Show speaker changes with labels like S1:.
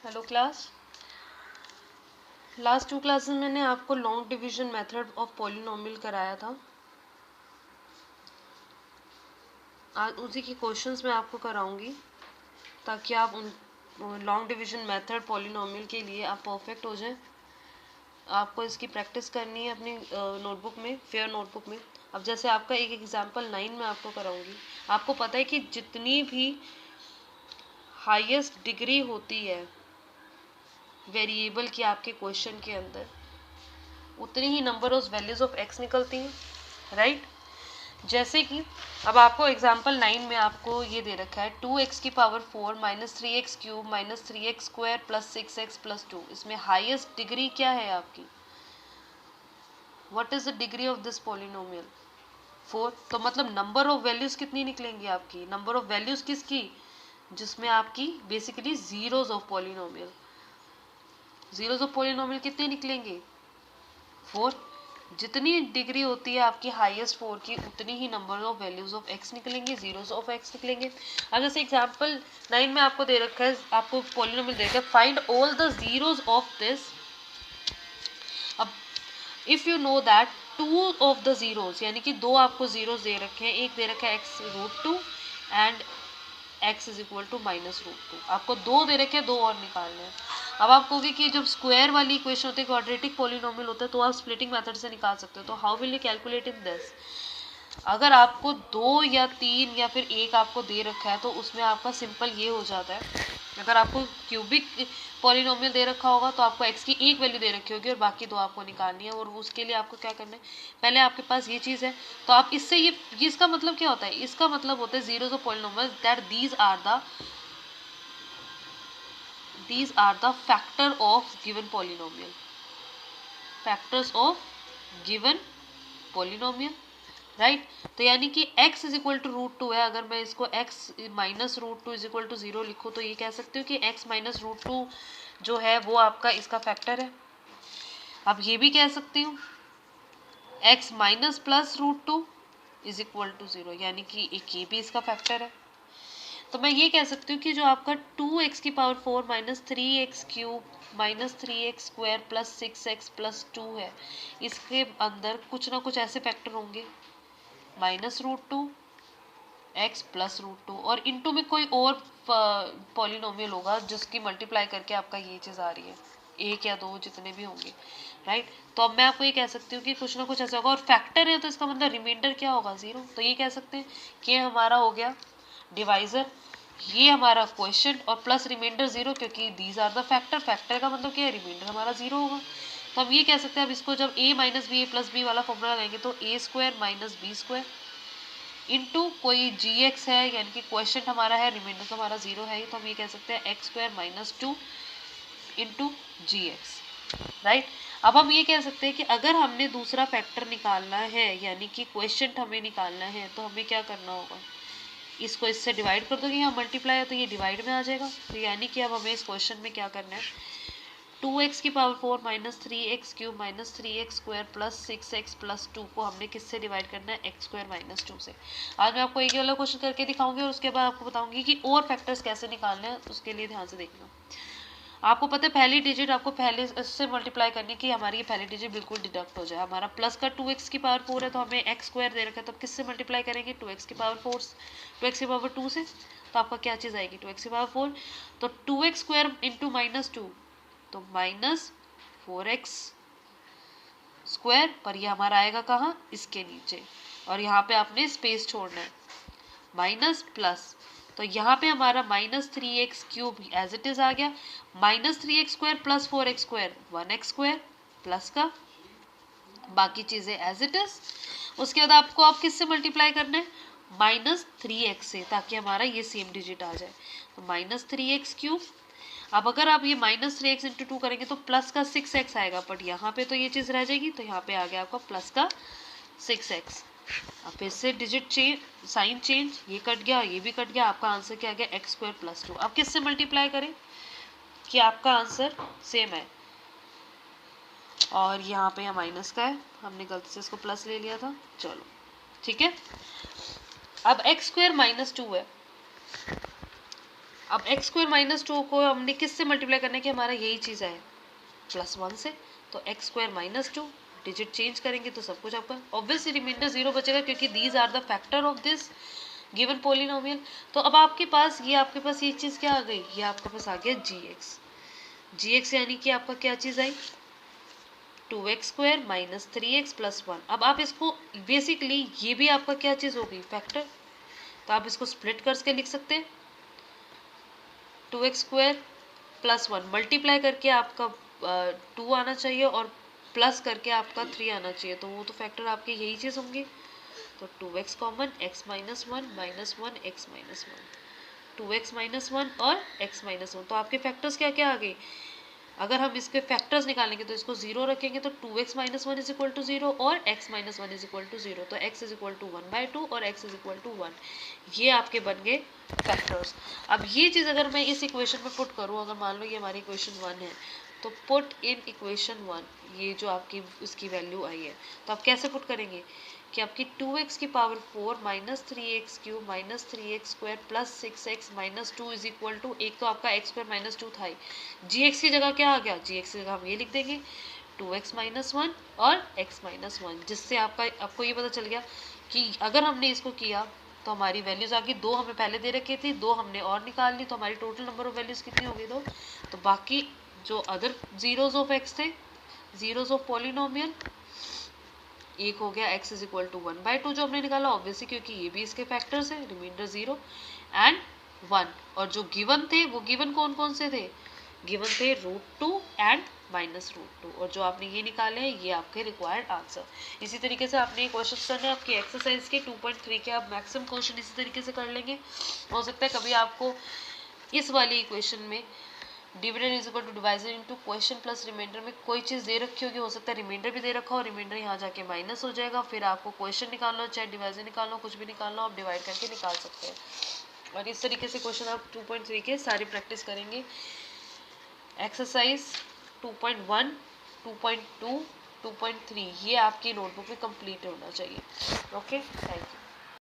S1: Hello class. Last 2 classes मैंने आपको long division method of polynomial कराया था। आज उसी के क्वेश्चंस मैं आपको कराऊंगी ताकि आप उन लॉन्ग डिवीजन मेथड पॉलिनोमियल के लिए आप परफेक्ट हो जाएं। आपको इसकी प्रैक्टिस करनी है अपनी नोटबुक में, फेयर नोटबुक में। अब जैसे आपका एक एग्जांपल 9 में आपको कराऊंगी। आपको पता है कि जितनी भी हाईएस्ट डिग्री होती है वेरिएबल की आपके क्वेश्चन के अंदर, उतनी ही number of values of x निकलती हैं, राइट। जैसे कि अब आपको एग्जांपल 9 में आपको ये दे रखा है 2x की power 4 minus 3x cube minus 3x square plus 6x plus 2। इसमें हाईएस्ट डिग्री क्या है आपकी? What is the degree of this polynomial? 4। तो मतलब नंबर ऑफ वैल्यूज कितनी निकलेंगी आपकी? नंबर ऑफ वैल्यूज किसकी? जिसमें आपकी basically zeros of polynomial. Zeros of polynomial कितने निकलेंगे? 4। जितनी डिग्री होती है आपकी हाईएस्ट 4 की, उतनी ही number of values of x निकलेंगे, जीरोज ऑफ x निकलेंगे। अब जैसे एग्जांपल 9 में आपको दे रखा है, आपको पॉलिनोमियल दे रखा है, find all the zeros of this. अब if you know that two of the zeros, यानी कि दो आपको जीरोज दे रखे हैं, एक दे रखा है x√2 and x is equal to -√2। आपको दो दे रखे हैं, दो और निकालने हैं। अब आप कहोगे कि जब स्क्वायर वाली इक्वेशन होती है, क्वाड्रेटिक पॉलिनोमियल होता है, तो आप स्प्लिटिंग मेथड से निकाल सकते हो। तो how will you calculate in this? अगर आपको 2 या 3 या फिर 1 आपको दे रखा है, तो उसमें आपका सिंपल ये हो जाता है। अगर आपको क्यूबिक पॉलिनोमियल दे रखा होगा तो आपको x की एक वैल्यू दे रखी होगी और बाकी दो आपको निकालनी है। और उसके लिए आपको क्या करना है, पहले आपके पास ये चीज़ है, तो आप इससे ये इसका मतलब क्या होता है? इसका मतलब होता है zeros of polynomial that these are the factor of given polynomial. Factors of given polynomial, right. तो यानी कि x इज इक्वल टू √2 है। अगर मैं इसको x minus √2 is equal to 0 लिखूँ तो ये कह सकती हूँ कि x माइनस √2 जो है वो आपका इसका फैक्टर है। अब ये भी कह सकती हूँ x minus plus √2 is equal to 0, यानी कि एक ये भी इसका फैक्टर है। तो मैं ये कह सकती हूँ कि जो आपका 2x की power 4 minus 3x cube minus 3x square plus 6x plus 2 है, इसके अंदर कुछ ना कुछ ऐसे फैक्टर होंगे, -√2 x प्लस √2 और इनटू में कोई और पॉलिनोमियल होगा जिसकी मल्टीप्लाई करके आपका ये चीज़ आ रही है, एक या दो जितने भी होंगे, राइट। तो अब मैं आपको ये कह सकती हूँ कि कुछ ना कुछ ऐसा होगा और फैक्टर है, तो इसका मतलब रिमाइंडर क्या होगा? 0। तो ये कह सकते हैं कि हमारा हो गया डिवाइजर, ये हमारा क्वेश्चन, और प्लस रिमाइंडर 0, क्योंकि these are the factor. Factor का मतलब क्या है? रिमाइंडर हमारा 0 होगा। तो हम ये कह सकते हैं, अब इसको जब a minus b a plus b वाला फॉर्मूला लगाएंगे तो a square minus b square into कोई gx है, यानी कि क्वेश्चन हमारा है, रिमाइंडर तो हमारा 0 है, तो हम ये कह सकते हैं x square minus 2 into gx, right. अब हम ये कह सकते हैं कि अगर हमने दूसरा फैक्टर निकालना है, यानी कि क्वेश्चन हमें निकालना है, तो हमें क्या करना होगा? इसको इससे डिवाइड कर दो, यहाँ मल्टीप्लाई है तो ये डिवाइड में आ जाएगा। तो यानी कि अब हमें इस क्वेश्चन में क्या करना है, 2x की power 4 minus 3x cube minus 3x square plus 6x plus 2 को हमने किससे डिवाइड करना है? x स्क्वायर माइनस 2 से। आज मैं आपको एक वाला क्वेश्चन करके दिखाऊंगी और उसके बाद आपको बताऊंगी कि और फैक्टर्स कैसे निकालने हैं, उसके लिए ध्यान से देखना। आपको पता है पहली डिजिट आपको पहले से मल्टीप्लाई करनी कि हमारी ये पहली डिजिट बिल्कुल डिडक्ट हो जाए। हमारा प्लस का 2x की पावर 4 है, तो हमें x स्क्वायर दे रखा है, तो अब किससे मल्टीप्लाई करेंगे? 2x की पावर 4, 2x की पावर 2 से। तो आपका क्या चीज़ आएगी? 2x की पावर 4, तो 2x स्क्वायर इंटू माइनस 2, तो माइनस 4x स्क्वायर, पर ये हमारा आएगा कहाँ? इसके नीचे, और यहाँ पे आपने स्पेस छोड़ना है, माइनस प्लस, तो यहाँ पे हमारा -3x cube as it is आ गया, -3x square plus 4x square 1x square plus का बाकी चीजें एज इट इज। उसके बाद आपको आप किससे मल्टीप्लाई करना है? -3x से, ताकि हमारा ये सेम डिजिट आ जाए। तो -3x क्यूब, अब अगर आप ये -3x इंटू 2 करेंगे तो प्लस का 6x आएगा, बट यहाँ पे तो ये चीज़ रह जाएगी, तो यहाँ पे आ गया आपका प्लस का 6x। अब फिर से डिजिट चेंज, साइन चेंज, ये कट गया, ये भी कट गया, आपका आंसर क्या आ गया? x square plus 2। अब किससे मल्टीप्लाई करें कि आपका आंसर सेम है? और यहाँ पे माइनस का है, हमने गलती से इसको प्लस ले लिया था, चलो ठीक है। अब x स्क्वायर माइनस 2 है, अब एक्स स्क्वायर माइनस 2 को हमने किससे मल्टीप्लाई करने की, हमारा यही चीज़ है +1 से, तो x square minus 2 digit change करेंगे तो सब कुछ आपका ऑब्वियसली रिमाइंडर 0 बचेगा, क्योंकि these are the factor of this given polynomial. तो अब आपके पास ये चीज़ क्या आ गई, ये आपके पास आ गया जी एक्स यानी कि आपका क्या चीज़ आई 2x² - 3x + 1। अब आप इसको बेसिकली ये भी आपका क्या चीज़ होगी, फैक्टर, तो आप इसको स्प्लिट करके लिख सकते हैं 2x² + 1 मल्टीप्लाई करके आपका 2 आना चाहिए और प्लस करके आपका 3 आना चाहिए, तो वो तो फैक्टर आपके यही चीज़ होंगे। तो 2x common, x - 1 - 1 x - 1, 2x - 1 और x - 1, तो आपके फैक्टर्स क्या क्या आ गए। अगर हम इसके फैक्टर्स निकालेंगे तो इसको 0 रखेंगे तो 2x - 1 = 0 और x - 1 = 0, तो x = 1/2 और x = 1, ये आपके बन गए फैक्टर्स। अब ये चीज़ अगर मैं इस इक्वेशन में पुट करूँ, अगर मान लो ये हमारी इक्वेशन 1 है, तो पुट इन इक्वेशन 1, ये जो आपकी उसकी वैल्यू आई है, तो आप कैसे पुट करेंगे कि आपकी 2x⁴ - 3x³ - 3x² + 6x - 2 = एक तो आपका x² - 2 था, gx की जगह क्या आ गया, gx की जगह हम ये लिख देंगे 2x - 1 और x - 1, जिससे आपको ये पता चल गया कि अगर हमने इसको किया तो हमारी वैल्यूज आ गई 2, हमें पहले दे रखी थी 2, हमने और निकाल ली, तो हमारी टोटल नंबर ऑफ वैल्यूज कितनी हो गई 2। तो बाकी जो अदर जीरोज ऑफ x थे, जीरोज ऑफ पॉलिनोमियल, एक हो गया x = 1/2 जो हमने निकाला ऑब्वियसली, क्योंकि ये भी इसके फैक्टर्स है, रिमाइंडर 0 एंड 1, और जो गिवन थे वो गिवन कौन कौन से थे, गिवन थे √2 एंड -√2, और जो आपने ये निकाले हैं ये आपके रिक्वायर्ड आंसर। इसी तरीके से आपने ये क्वेश्चन करने आपकी एक्सरसाइज के 2.3 के आप मैक्सिमम क्वेश्चन इसी तरीके से कर लेंगे। हो सकता है कभी आपको इस वाली इक्वेशन में dividend = divisor into question plus remainder में कोई चीज़ दे रखी होगी, हो सकता है रिमाइंडर भी दे रखा हो, रिमाइंडर यहाँ जाके माइनस हो जाएगा, फिर आपको क्वेश्चन निकालना हो चाहे डिवाइजर निकालना हो, कुछ भी निकालना हो, आप डिवाइड करके निकाल सकते हैं। और इस तरीके से क्वेश्चन आप 2.3 के सारी प्रैक्टिस करेंगे। एक्सरसाइज 2.1, 2.2, 2.3 ये आपकी नोटबुक में कंप्लीट होना चाहिए। Okay, thank you.